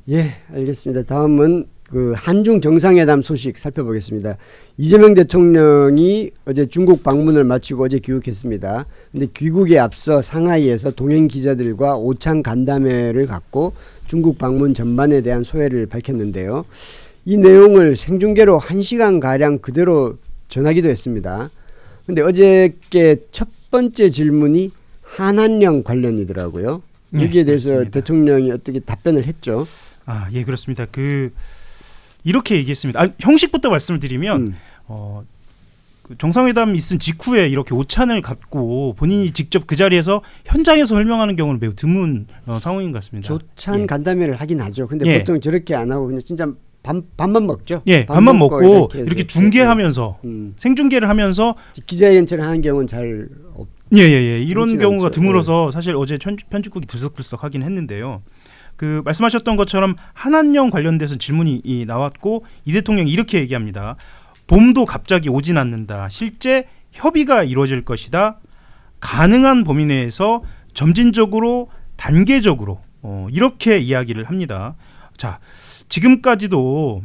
예, 알겠습니다. 다음은 그 한중 정상회담 소식 살펴보겠습니다. 이재명 대통령이 어제 중국 방문을 마치고 어제 귀국했습니다. 근데 귀국에 앞서 상하이에서 동행 기자들과 오찬 간담회를 갖고 중국 방문 전반에 대한 소회를 밝혔는데요. 이 내용을 생중계로 1시간 가량 그대로 전하기도 했습니다. 근데 어저께 첫 번째 질문이 한한령 관련이더라고요. 여기에 대해서 그렇습니다. 대통령이 어떻게 답변을 했죠? 아, 예, 그렇습니다. 이렇게 얘기했습니다. 형식부터 말씀을 드리면 그 정상회담 있은 직후에 이렇게 오찬을 갖고 본인이 직접 그 자리에서 현장에서 설명하는 경우는 매우 드문 상황인 것 같습니다. 조찬 예. 간담회를 하긴 하죠. 근데 예. 보통 저렇게 안 하고 그냥 진짜 밥만 먹죠. 예, 밥만 먹고 이렇게 중계하면서 생중계를 하면서 기자회견처럼 하는 경우는 잘 없. 예. 이런 그렇진 경우가 않죠. 드물어서 사실 어제 편집국이 들썩들썩하긴 했는데요. 그 말씀하셨던 것처럼 한한령 관련돼서 질문이 나왔고 이 대통령이 이렇게 얘기합니다. 봄도 갑자기 오진 않는다. 실제 협의가 이루어질 것이다. 가능한 범위 내에서 점진적으로 단계적으로 이렇게 이야기를 합니다. 자, 지금까지도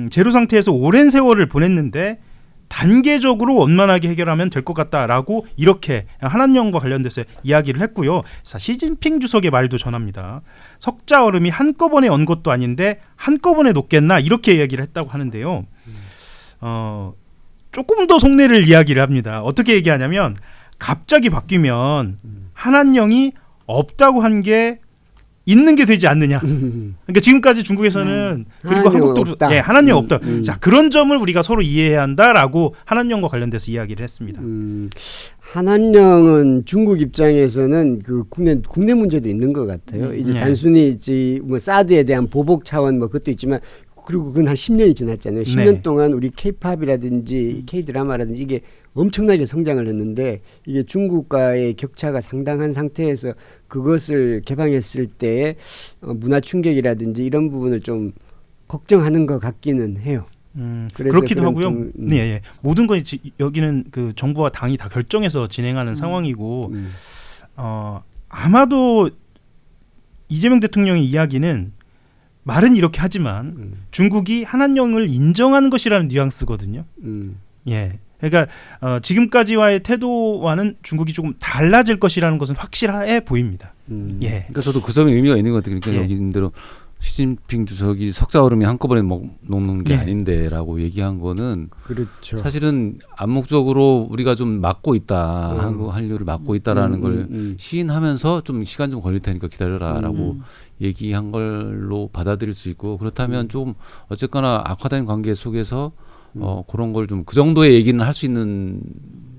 제로 상태에서 오랜 세월을 보냈는데 단계적으로 원만하게 해결하면 될 것 같다라고 이렇게 한한령과 관련돼서 이야기를 했고요. 자, 시진핑 주석의 말도 전합니다. 석자 얼음이 한꺼번에 언 것도 아닌데 한꺼번에 녹겠나 이렇게 이야기를 했다고 하는데요. 조금 더 속내를 이야기를 합니다. 어떻게 얘기하냐면 갑자기 바뀌면 한한령이 없다고 한 게 있는 게 되지 않느냐. 그러니까 지금까지 중국에서는 그리고 한국도 한한령 없다. 자, 그런 점을 우리가 서로 이해해야 한다라고 한한령과 관련돼서 이야기를 했습니다. 한한령은 중국 입장에서는 그 국내 문제도 있는 것 같아요. 이제 단순히 뭐 사드에 대한 보복 차원 뭐 그것도 있지만 그리고 그건 한 10년이 지났잖아요. 10년 동안 우리 K-팝이라든지 K-드라마라든지 이게 엄청나게 성장을 했는데 이게 중국과의 격차가 상당한 상태에서 그것을 개방했을 때의 문화 충격이라든지 이런 부분을 좀 걱정하는 것 같기는 해요. 그렇기도 하고요. 네, 모든 건 여기는 그 정부와 당이 다 결정해서 진행하는 상황이고 아마도 이재명 대통령의 이야기는 말은 이렇게 하지만 중국이 한한령을 인정하는 것이라는 뉘앙스거든요. 예. 그러니까 지금까지와의 태도와는 중국이 조금 달라질 것이라는 것은 확실해 보입니다. 예. 그러니까 저도 그 점에 의미가 있는 것 같아요. 그러니까 예. 여기 대로 시진핑 주석이 석자 얼음이 한꺼번에 녹는 게 아닌데라고 얘기한 거는 그렇죠. 사실은 암묵적으로 우리가 좀 막고 있다. 한류를 막고 있다라는 걸 시인하면서 좀 시간 좀 걸릴 테니까 기다려라라고 얘기한 걸로 받아들일 수 있고 그렇다면 좀 어쨌거나 악화된 관계 속에서 그런 걸 좀 그 정도의 얘기는 할 수 있는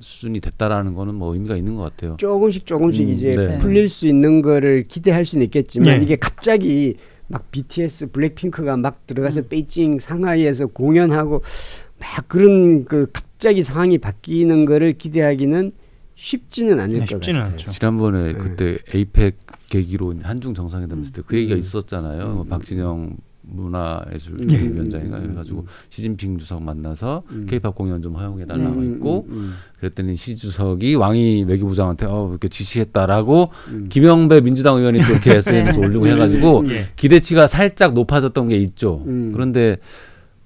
수준이 됐다라는 거는 뭐 의미가 있는 것 같아요. 조금씩 이제 네. 풀릴 수 있는 거를 기대할 수는 있겠지만 이게 갑자기 막 BTS, 블랙핑크가 막 들어가서 베이징, 상하이에서 공연하고 막 그런 그 갑자기 상황이 바뀌는 거를 기대하기는 쉽지는 않을 것 같아요. 않죠. 지난번에 그때 에이펙 계기로 한중 정상회담 했을 때 그 얘기가 있었잖아요. 박진영 문화예술위원장인가 해가지고 시진핑 주석 만나서 K-팝 공연 좀 허용해달라고 했고 그랬더니 시 주석이 왕이 외교부장한테 이렇게 지시했다라고 김영배 민주당 의원이 또 이렇게 SNS 올리고 해가지고 기대치가 살짝 높아졌던 게 있죠. 그런데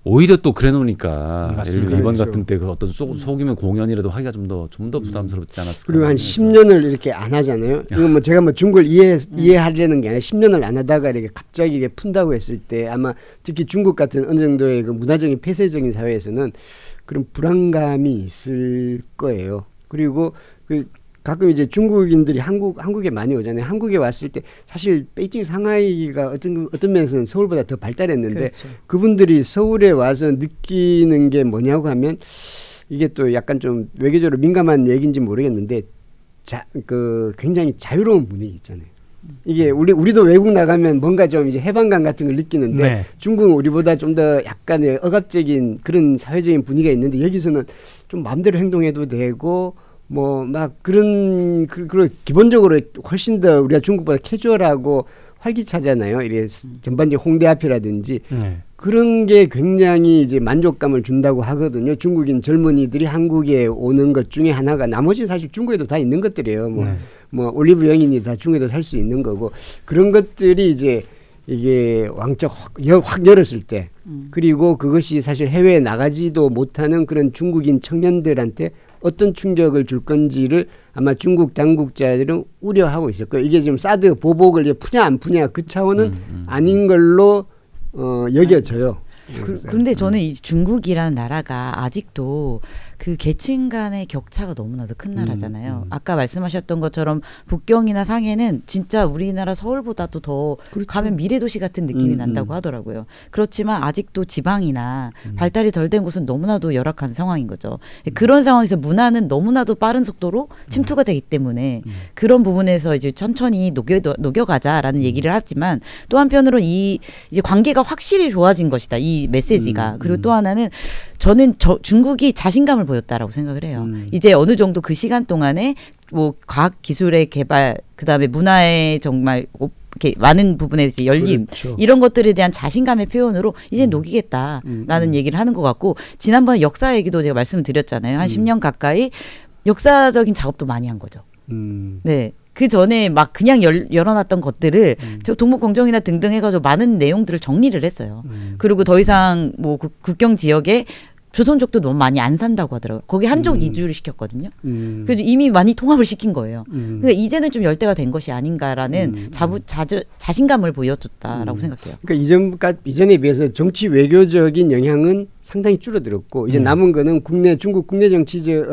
오히려 또 그래 놓으니까 예를 들어 이번 같은 때 그 어떤 속이면 공연이라도 하기가 좀 더 부담스럽지 않았을까. 그리고 한 10년을 이렇게 안 하잖아요. 이건 뭐 제가 뭐 중국을 이해하려는 게 아니라 10년을 안 하다가 이렇게 갑자기 이렇게 푼다고 했을 때 아마 특히 중국 같은 어느 정도의 그 문화적인 폐쇄적인 사회에서는 그런 불안감이 있을 거예요. 그리고 그 가끔 이제 중국인들이 한국에 많이 오잖아요. 한국에 왔을 때 사실 베이징, 상하이가 어떤 면에서는 서울보다 더 발달했는데 그렇죠. 그분들이 서울에 와서 느끼는 게 뭐냐고 하면 이게 또 약간 좀 외교적으로 민감한 얘기인지 모르겠는데 굉장히 자유로운 분위기 있잖아요. 이게 우리도 외국 나가면 뭔가 좀 이제 해방감 같은 걸 느끼는데 중국은 우리보다 좀 더 약간의 억압적인 그런 사회적인 분위기가 있는데 여기서는 좀 마음대로 행동해도 되고 뭐 막 그런 기본적으로 훨씬 더 우리가 중국보다 캐주얼하고 활기차잖아요. 이래 전반적인 홍대 앞이라든지 그런 게 굉장히 이제 만족감을 준다고 하거든요. 중국인 젊은이들이 한국에 오는 것 중에 하나가 나머지 사실 중국에도 다 있는 것들이에요. 뭐 올리브 영인이 다 중국에도 살 수 있는 거고 그런 것들이 이제 이게 왕적 확 열었을 때 그리고 그것이 사실 해외에 나가지도 못하는 그런 중국인 청년들한테 어떤 충격을 줄 건지를 아마 중국 당국자들은 우려하고 있었고 이게 지금 사드 보복을 푸냐 안 푸냐 그 차원은 아닌 걸로 여겨져요. 그런데 저는 이 중국이라는 나라가 아직도 그 계층 간의 격차가 너무나도 큰 나라잖아요. 아까 말씀하셨던 것처럼 북경이나 상해는 진짜 우리나라 서울보다도 더 그렇죠. 가면 미래도시 같은 느낌이 난다고 하더라고요. 그렇지만 아직도 지방이나 발달이 덜 된 곳은 너무나도 열악한 상황인 거죠. 그런 상황에서 문화는 너무나도 빠른 속도로 침투가 되기 때문에 그런 부분에서 이제 천천히 녹여가자라는 얘기를 하지만 또 한편으로 이 이제 관계가 확실히 좋아진 것이다. 이 메시지가. 그리고 또 하나는 저는 중국이 자신감을 보였다라고 생각을 해요. 이제 어느 정도 그 시간 동안에 뭐 과학 기술의 개발, 그다음에 문화의 정말 이렇게 많은 부분에 이제 열림 그렇죠. 이런 것들에 대한 자신감의 표현으로 이제 녹이겠다라는 얘기를 하는 것 같고 지난번에 역사 얘기도 제가 말씀드렸잖아요. 한 10년 가까이 역사적인 작업도 많이 한 거죠. 네. 그 전에 막 그냥 열어놨던 것들을 저 동북공정이나 등등 해가지고 많은 내용들을 정리를 했어요. 그리고 더 이상 뭐 국경 지역에 조선족도 너무 많이 안 산다고 하더라고요. 거기 한족 이주를 시켰거든요. 그래서 이미 많이 통합을 시킨 거예요. 그러니까 이제는 좀 열대가 된 것이 아닌가라는 자신감을 보여줬다라고 생각해요. 그러니까 이전에 비해서 정치 외교적인 영향은 상당히 줄어들었고 이제 남은 거는 중국 국내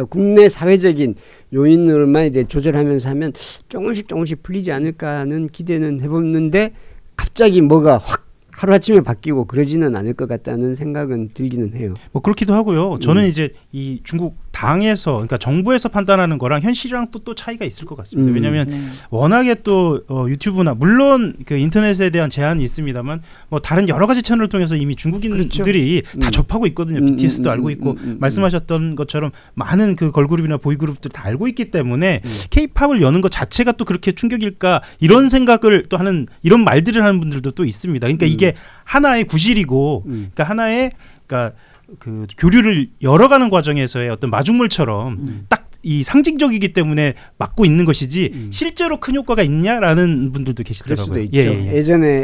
국내 사회적인 요인으로만 이제 조절하면서 하면 조금씩 풀리지 않을까 하는 기대는 해보는데 갑자기 뭐가 확 하루아침에 바뀌고 그러지는 않을 것 같다는 생각은 들기는 해요. 뭐 그렇기도 하고요. 저는 이제 이 중국 당에서 그러니까 정부에서 판단하는 거랑 현실이랑 또 차이가 있을 것 같습니다. 왜냐하면 워낙에 또 유튜브나 물론 그 인터넷에 대한 제한이 있습니다만 뭐 다른 여러 가지 채널을 통해서 이미 중국인들이 다 접하고 있거든요. BTS도 알고 있고 말씀하셨던 것처럼 많은 그 걸그룹이나 보이그룹들 다 알고 있기 때문에 K-팝을 여는 것 자체가 또 그렇게 충격일까 이런 생각을 또 하는 이런 말들을 하는 분들도 또 있습니다. 그러니까 이게 하나의 구실이고 그러니까 하나의 그러니까 그 교류를 열어가는 과정에서의 어떤 마중물처럼 딱 이 상징적이기 때문에 막고 있는 것이지 실제로 큰 효과가 있냐라는 분들도 계시더라고요. 그럴 수도 있죠.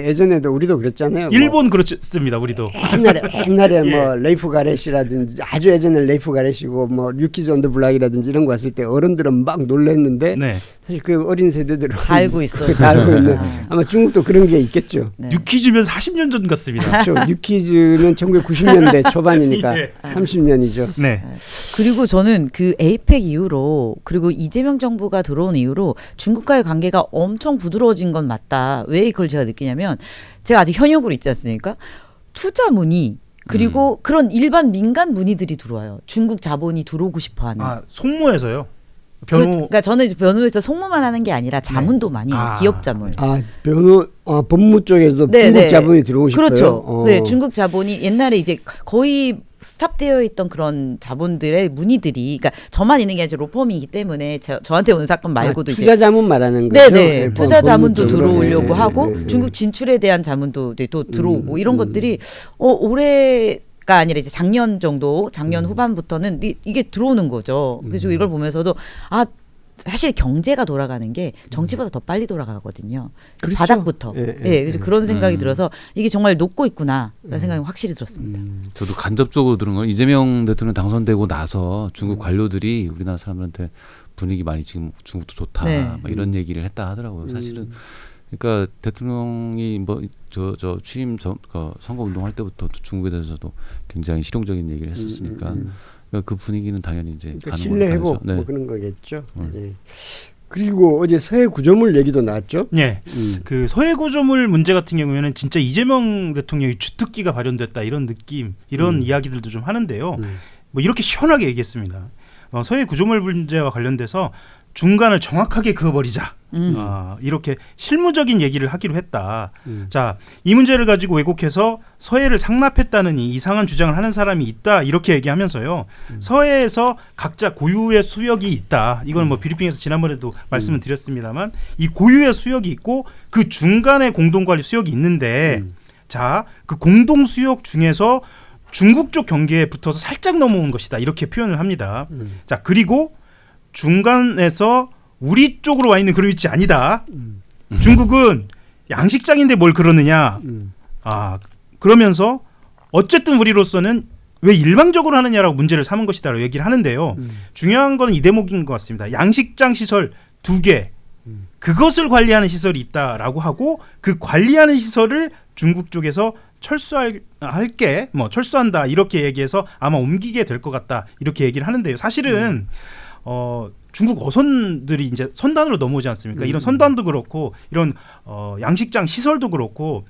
예전에도 우리도 그랬잖아요. 일본 그렇습니다. 우리도 옛날에 뭐 레이프 가렛이라든지 아주 예전에 레이프 가렛이고 뭐 뉴키즈 온 더 블락이라든지 이런 거 왔을 때 어른들은 막 놀랐는데 사실 그 어린 세대들은 다 알고 있어요. 다 알고 있는 아마 중국도 그런 게 있겠죠. 뉴키즈면 40년 전 같습니다. 그렇죠. 뉴키즈는 1990년대 초반이니까 30년이죠. 네. 그리고 저는 그 에이펙 이후로 그리고 이재명 정부가 들어온 이후로 중국과의 관계가 엄청 부드러워진 건 맞다. 왜 이걸 제가 느끼냐면 제가 아직 현역으로 있지 않습니까? 투자 문의 그리고 그런 일반 민간 문의들이 들어와요. 중국 자본이 들어오고 싶어하는. 송무에서요? 그러니까 저는 변호에서 송무만 하는 게 아니라 자문도 많이 해요. 기업 자문. 법무 쪽에도 중국 자본이 들어오고 싶어요. 그렇죠. 네, 중국 자본이 옛날에 이제 거의 스탑되어 있던 그런 자본들의 문의들이, 그러니까 저만 있는 게 아니라 로펌이기 때문에 저한테 온 사건 말고도 투자 자문 말하는 거죠. 네네. 투자 자문도 들어오려고 하고 중국 진출에 대한 자문도 또 들어오고 이런 것들이 올해가 아니라 이제 작년 후반부터는 이게 들어오는 거죠. 그래서 이걸 보면서도 사실 경제가 돌아가는 게 정치보다 더 빨리 돌아가거든요. 그렇죠. 바닥부터. 그래서 그런 생각이 들어서 이게 정말 녹고 있구나라는 생각이 확실히 들었습니다. 저도 간접적으로 들은 건 이재명 대통령 당선되고 나서 중국 관료들이 우리나라 사람들한테 분위기 많이 지금 중국도 좋다 막 이런 얘기를 했다 하더라고요. 사실은 그러니까 대통령이 뭐 저 취임 선거 운동할 때부터 중국에 대해서도 굉장히 실용적인 얘기를 했었으니까. 그 분위기는 당연히 이제 신뢰 회복 뭐 그런 거겠죠. 예. 그리고 어제 서해 구조물 얘기도 나왔죠. 네, 그 서해 구조물 문제 같은 경우에는 진짜 이재명 대통령이 주특기가 발현됐다 이런 느낌, 이런 이야기들도 좀 하는데요. 뭐 이렇게 시원하게 얘기했습니다. 서해 구조물 문제와 관련돼서 중간을 정확하게 그어버리자. 이렇게 실무적인 얘기를 하기로 했다. 자, 이 문제를 가지고 왜곡해서 서해를 상납했다는 이상한 주장을 하는 사람이 있다. 이렇게 얘기하면서요. 서해에서 각자 고유의 수역이 있다. 이건 뭐 브리핑에서 지난번에도 말씀을 드렸습니다만 이 고유의 수역이 있고 그 중간에 공동관리 수역이 있는데 자, 그 공동 수역 중에서 중국 쪽 경계에 붙어서 살짝 넘어온 것이다. 이렇게 표현을 합니다. 자, 그리고 중간에서 우리 쪽으로 와 있는 그런 위치 아니다. 중국은 양식장인데 뭘 그러느냐. 그러면서 어쨌든 우리로서는 왜 일방적으로 하느냐라고 문제를 삼은 것이다라고 얘기를 하는데요. 중요한 거는 이 대목인 것 같습니다. 양식장 시설 2개 그것을 관리하는 시설이 있다라고 하고 그 관리하는 시설을 중국 쪽에서 철수한다 이렇게 얘기해서 아마 옮기게 될 것 같다 이렇게 얘기를 하는데요. 사실은 중국 어선들이 이제 선단으로 넘어오지 않습니까? 이런 선단도 그렇고 이런 양식장 시설도 그렇고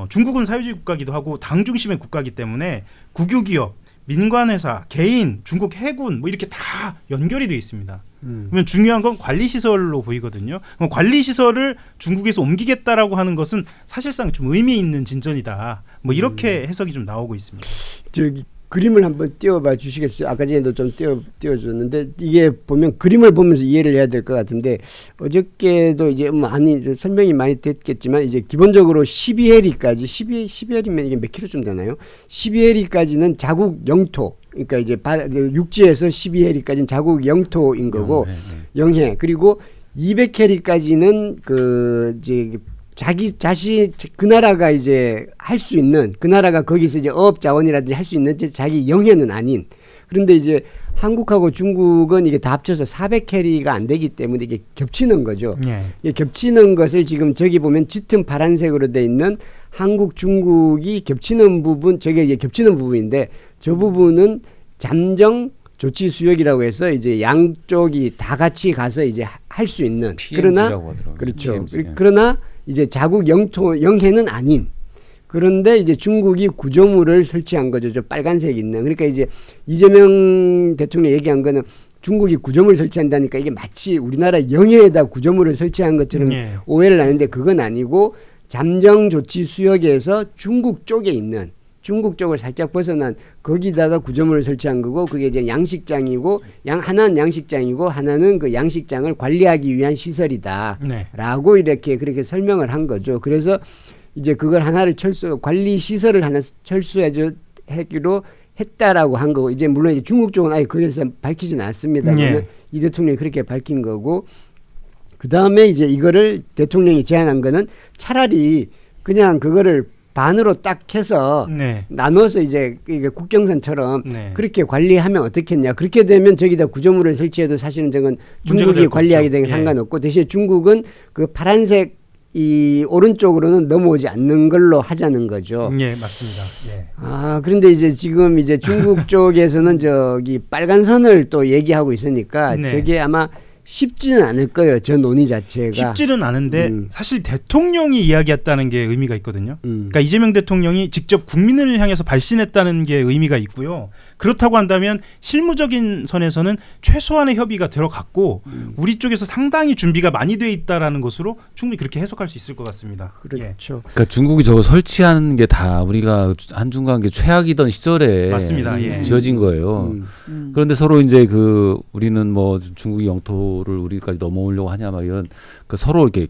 중국은 사회주의 국가기도 하고 당 중심의 국가이기 때문에 국유기업, 민간회사, 개인, 중국 해군 뭐 이렇게 다 연결이 되어 있습니다. 그러면 중요한 건 관리시설로 보이거든요. 관리시설을 중국에서 옮기겠다라고 하는 것은 사실상 좀 의미 있는 진전이다. 뭐 이렇게 해석이 좀 나오고 있습니다. 저기 그림을 한번 띄워봐 주시겠어요? 아까 전에도 좀 띄워줬는데 이게 보면 그림을 보면서 이해를 해야 될 것 같은데 어저께도 이제 많이 설명이 많이 됐겠지만 이제 기본적으로 12해리까지 12해리면 이게 몇 킬로쯤 되나요? 12해리까지는 자국 영토 그러니까 이제 육지에서 12해리까지는 자국 영토인 거고 영해 그리고 200해리까지는 그 이제 자기 자신 그 나라가 이제 할 수 있는 그 나라가 거기서 이제 어업 자원이라든지 할 수 있는 자기 영해는 아닌 그런데 이제 한국하고 중국은 이게 다 합쳐서 400캐리가 안 되기 때문에 이게 겹치는 거죠. 이게 겹치는 것을 지금 저기 보면 짙은 파란색으로 돼 있는 한국 중국이 겹치는 부분 저게 이제 겹치는 부분인데 저 부분은 잠정 조치 수역이라고 해서 이제 양쪽이 다 같이 가서 이제 할 수 있는 그러나 하더라고요. 그렇죠. 그러나 이제 자국 영토 영해는 아닌 그런데 이제 중국이 구조물을 설치한 거죠. 저 빨간색 있는. 그러니까 이제 이재명 대통령이 얘기한 거는 중국이 구조물 설치한다니까 이게 마치 우리나라 영해에다 구조물을 설치한 것처럼 오해를 하는데 그건 아니고 잠정 조치 수역에서 중국 쪽에 있는 중국 쪽을 살짝 벗어난 거기다가 구조물을 설치한 거고 그게 이제 양식장이고 하나는 양식장이고 하나는 그 양식장을 관리하기 위한 시설이다라고 이렇게 그렇게 설명을 한 거죠. 그래서 이제 그걸 하나를 관리 시설을 하나 철수하기로 했다라고 한 거고 이제 물론 이제 중국 쪽은 아예 거기서 밝히지는 않습니다. 이 대통령이 그렇게 밝힌 거고 그 다음에 이제 이거를 대통령이 제안한 거는 차라리 그냥 그거를 반으로 딱 해서 나눠서 이제 국경선처럼 그렇게 관리하면 어떻겠냐. 그렇게 되면 저기다 구조물을 설치해도 사실은 저건 중국이 관리하게 되는 게 상관없고 대신에 중국은 그 파란색 이 오른쪽으로는 넘어오지 않는 걸로 하자는 거죠. 네, 맞습니다. 그런데 이제 지금 이제 중국 쪽에서는 저기 빨간 선을 또 얘기하고 있으니까 저게 아마 쉽지는 않을 거예요. 저 논의 자체가. 쉽지는 않은데 사실 대통령이 이야기했다는 게 의미가 있거든요. 그러니까 이재명 대통령이 직접 국민을 향해서 발신했다는 게 의미가 있고요. 그렇다고 한다면 실무적인 선에서는 최소한의 협의가 들어갔고 우리 쪽에서 상당히 준비가 많이 돼 있다라는 것으로 충분히 그렇게 해석할 수 있을 것 같습니다. 그렇죠. 그러니까 중국이 저거 설치하는 게 다 우리가 한중 관계 최악이던 시절에 맞습니다. 지어진 거예요. 그런데 서로 이제 그 우리는 뭐 중국이 영토를 우리까지 넘어오려고 하냐 막 이런 그 서로 이렇게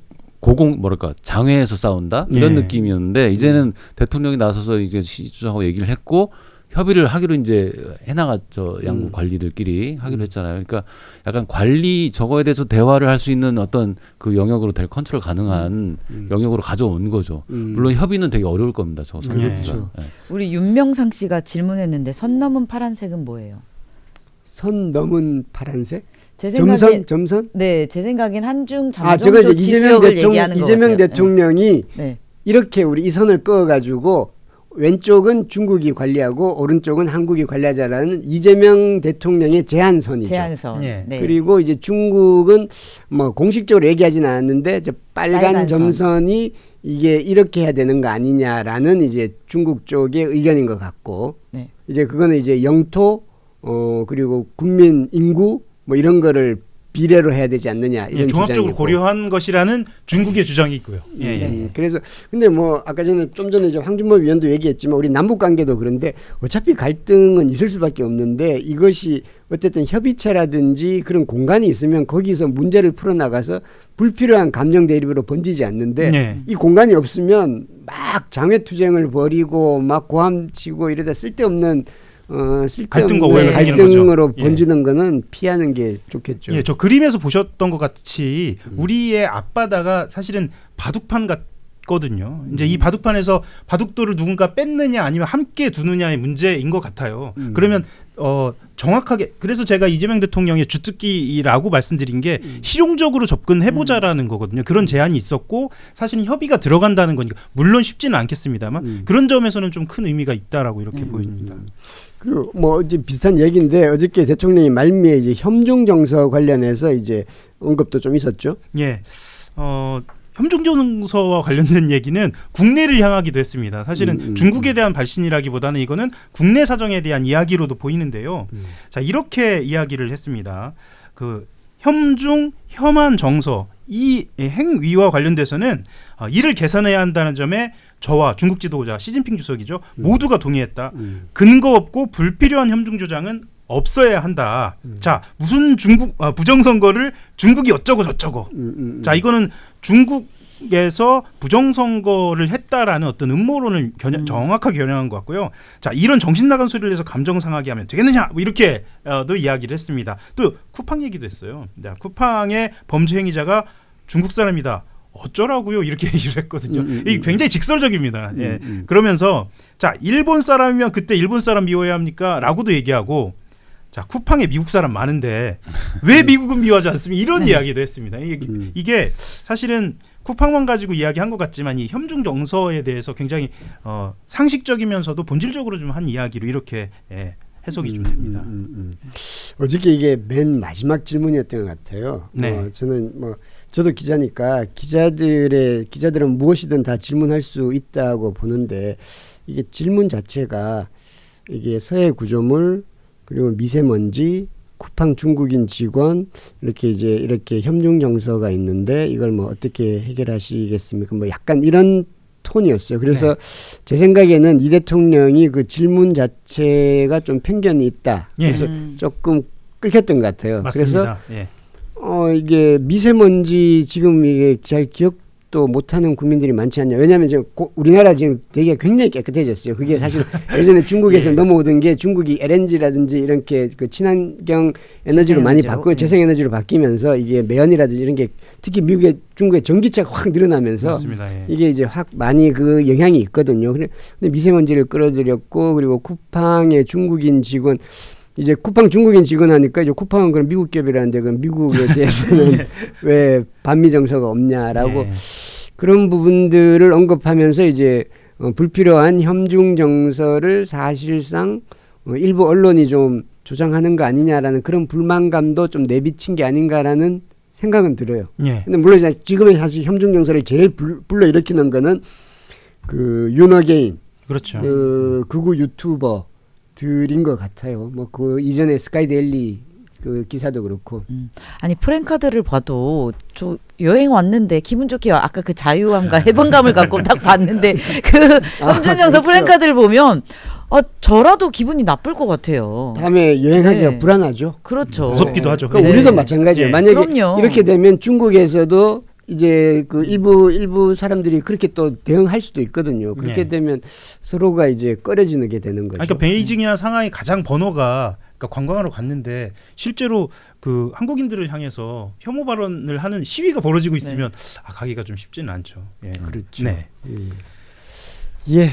장외에서 싸운다 이런 느낌이었는데 이제는 대통령이 나서서 이제 시주장하고 얘기를 했고 협의를 하기로 이제 해나갔죠. 양국 관리들끼리 하기로 했잖아요. 그러니까 약간 관리 저거에 대해서 대화를 할 수 있는 어떤 그 영역으로 컨트롤 가능한 영역으로 가져온 거죠. 물론 협의는 되게 어려울 겁니다. 저 그렇죠. 우리 윤명상 씨가 질문했는데 선 넘은 파란색은 뭐예요? 선 넘은 파란색? 제 생각엔 점선? 네, 제 생각엔 한중 잠정 저거 이제 조치 수역을 얘기하는 것 이재명 같아요. 대통령이 이렇게 우리 이 선을 그어가지고 왼쪽은 중국이 관리하고 오른쪽은 한국이 관리하자라는 이재명 대통령의 제안선이죠. 제안선. 그리고 이제 중국은 뭐 공식적으로 얘기하지는 않았는데 저 빨간 점선이 이게 이렇게 해야 되는 거 아니냐라는 이제 중국 쪽의 의견인 것 같고 이제 그거는 이제 영토 그리고 국민 인구 뭐 이런 거를 비례로 해야 되지 않느냐 이런 종합적으로 고려한 것이라는 중국의 주장이 있고요. 그래서 근데 뭐 아까 좀 전에 황준범 위원도 얘기했지만 우리 남북 관계도 그런데 어차피 갈등은 있을 수밖에 없는데 이것이 어쨌든 협의체라든지 그런 공간이 있으면 거기서 문제를 풀어나가서 불필요한 감정 대립으로 번지지 않는데 이 공간이 없으면 막 장외투쟁을 벌이고 막 고함치고 이러다 쓸데없는 갈등과 오해가 갈등으로 번지는 거는 피하는 게 좋겠죠. 저 그림에서 보셨던 것 같이 우리의 앞바다가 사실은 바둑판 있거든요. 이제 이 바둑판에서 바둑돌을 누군가 뺐느냐 아니면 함께 두느냐의 문제인 것 같아요. 그러면 정확하게 그래서 제가 이재명 대통령의 주특기라고 말씀드린 게 실용적으로 접근해보자라는 거거든요. 그런 제안이 있었고 사실은 협의가 들어간다는 거니까 물론 쉽지는 않겠습니다만 그런 점에서는 좀 큰 의미가 있다라고 이렇게 보입니다. 그리고 뭐 이제 비슷한 얘기인데 어저께 대통령이 말미에 이제 협중 정서 관련해서 이제 언급도 좀 있었죠. 예, 협중 정서와 관련된 얘기는 국내를 향하기도 했습니다. 사실은 중국에 대한 발신이라기보다는 이거는 국내 사정에 대한 이야기로도 보이는데요. 자, 이렇게 이야기를 했습니다. 그 협중, 협안 정서 이 행위와 관련돼서는 이를 개선해야 한다는 점에 저와 중국 지도자 시진핑 주석이죠. 모두가 동의했다. 근거 없고 불필요한 협중 조장은 없어야 한다. 자, 무슨 부정선거를 중국이 어쩌고 저쩌고. 자, 이거는 중국에서 부정선거를 했다라는 어떤 음모론을 정확하게 겨냥한 것 같고요. 자, 이런 정신 나간 소리를 해서 감정 상하게 하면 되겠느냐? 뭐 이렇게도 이야기를 했습니다. 또 쿠팡 얘기도 했어요. 자, 쿠팡의 범죄 행위자가 중국 사람이다. 어쩌라고요? 이렇게 얘기를 했거든요. 이게 굉장히 직설적입니다. 예. 그러면서 자, 일본 사람이면 그때 일본 사람 미워해야 합니까? 라고도 얘기하고 자, 쿠팡에 미국 사람 많은데 왜 미국은 미워하지 않습니까? 이런 이야기도 했습니다. 이게 사실은 쿠팡만 가지고 이야기한 것 같지만 이 협중 정서에 대해서 굉장히 상식적이면서도 본질적으로 좀 한 이야기로 이렇게 해석이 좀 됩니다. 어저께 이게 맨 마지막 질문이었던 것 같아요. 네. 저도 기자니까 기자들은 무엇이든 다 질문할 수 있다고 보는데 이게 질문 자체가 이게 서해 구조물 그리고 미세먼지 쿠팡 중국인 직원 이렇게 협중 정서가 있는데 이걸 뭐 어떻게 해결하시겠습니까? 뭐 약간 이런 톤이었어요. 그래서 제 생각에는 이 대통령이 그 질문 자체가 좀 편견이 있다. 그래서 조금 끌켰던 것 같아요. 맞습니다. 그래서 이게 미세먼지 지금 이게 잘 기억도 못하는 국민들이 많지 않냐. 왜냐하면 지금 우리나라 지금 되게 굉장히 깨끗해졌어요. 그게 사실 예전에 중국에서 넘어오던 게 중국이 LNG라든지 이렇게 그 친환경 에너지로 많이 바꾸고 재생에너지로 바뀌면서 이게 매연이라든지 이런 게 특히 중국의 전기차가 확 늘어나면서 맞습니다. 이게 이제 확 많이 그 영향이 있거든요. 근데 미세먼지를 끌어들였고 그리고 쿠팡의 중국인 직원 이제 쿠팡 중국인 직원 하니까 이제 쿠팡은 그럼 미국 기업이라는데 그럼 미국에 대해서는 왜 반미 정서가 없냐라고 그런 부분들을 언급하면서 이제 불필요한 협중 정서를 사실상 일부 언론이 좀 조장하는 거 아니냐라는 그런 불만감도 좀 내비친 게 아닌가라는 생각은 들어요. 근데 물론 지금의 사실 협중 정서를 제일 불러일으키는 거는 그 윤어게인 그렇죠. 그 극우 유튜버 들인 것 같아요. 뭐 그 이전에 스카이데일리 그 기사도 그렇고. 아니 프랭카드를 봐도 저 여행 왔는데 기분 좋게 아까 그 자유함과 해방감을 갖고 딱 봤는데 그 협중정서 프랭카드를 보면 저라도 기분이 나쁠 것 같아요. 다음에 여행하기가 불안하죠. 그렇죠. 무섭기도 하죠. 그러니까 우리도 마찬가지예요. 만약에 그럼요. 이렇게 되면 중국에서도 이제 그 일부 사람들이 그렇게 또 대응할 수도 있거든요. 그렇게 되면 서로가 이제 꺼려지는 게 되는 거죠. 그러니까 베이징이나 상하이 가장 번호가 그러니까 관광하러 갔는데 실제로 그 한국인들을 향해서 혐오 발언을 하는 시위가 벌어지고 있으면 가기가 좀 쉽지는 않죠. 그렇죠. 네. 예.